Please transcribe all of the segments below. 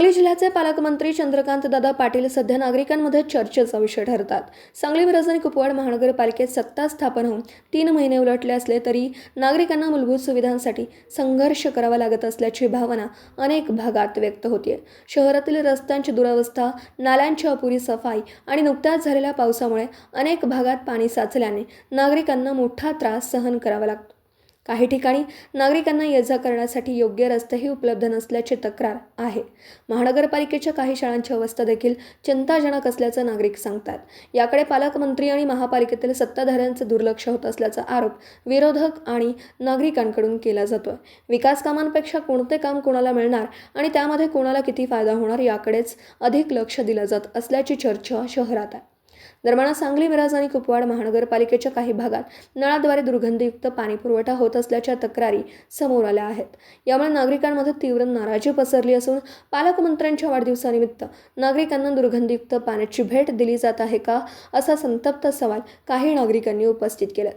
सांगली जिल्ह्याचे पालकमंत्री चंद्रकांतदादा पाटील सध्या नागरिकांमध्ये चर्चेचा विषय ठरतात. सांगली मिरज आणि कुपवाड महानगरपालिकेत सत्ता स्थापन होऊन 3 महिने उलटले असले तरी नागरिकांना मूलभूत सुविधांसाठी संघर्ष करावा लागत असल्याची भावना अनेक भागात व्यक्त होते. शहरातील रस्त्यांची दुरावस्था, नाल्यांची अपुरी सफाई आणि नुकत्याच झालेल्या पावसामुळे अनेक भागात पाणी साचल्याने नागरिकांना मोठा त्रास सहन करावा लागतो. काही ठिकाणी नागरिकांना ये-जा करण्यासाठी योग्य रस्तेही उपलब्ध नसल्याची तक्रार आहे. महानगरपालिकेच्या काही शाळांची अवस्था देखील चिंताजनक असल्याचं नागरिक सांगतात. याकडे पालकमंत्री आणि महापालिकेतील सत्ताधाऱ्यांचे दुर्लक्ष होत असल्याचा आरोप विरोधक आणि नागरिकांकडून केला जातोय. विकास कामांपेक्षा कोणते काम कोणाला मिळणार आणि त्यामध्ये कोणाला किती फायदा होणार याकडेच अधिक लक्ष दिलं जात असल्याची चर्चा शहरात आहे. दरम्यान सांगली, मिरज आणि कुपवाड महानगरपालिकेच्या काही भागात नळाद्वारे दुर्गंधीयुक्त पाणी पुरवठा होत असल्याच्या तक्रारी समोर आल्या आहेत. यामुळे नागरिकांमध्ये तीव्र नाराजी पसरली असून पालकमंत्र्यांच्या वाढदिवसानिमित्त नागरिकांना दुर्गंधीयुक्त पाण्याची भेट दिली जात आहे का, असा संतप्त सवाल काही नागरिकांनी उपस्थित केला.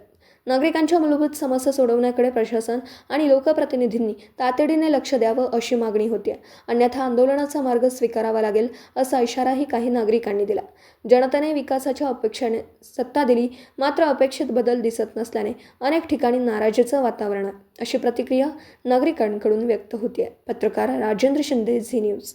नागरिकांच्या मूलभूत समस्या सोडवण्याकडे प्रशासन आणि लोकप्रतिनिधींनी तातडीने लक्ष द्यावं अशी मागणी होती. अन्यथा आंदोलनाचा मार्ग स्वीकारावा लागेल असा इशाराही काही नागरिकांनी दिला. जनतेने विकासाच्या अपेक्षेने सत्ता दिली, मात्र अपेक्षित बदल दिसत नसल्याने अनेक ठिकाणी नाराजीचं वातावरण आहे, अशी प्रतिक्रिया नागरिकांकडून व्यक्त होती आहे. पत्रकार राजेंद्र शिंदे, झी न्यूज.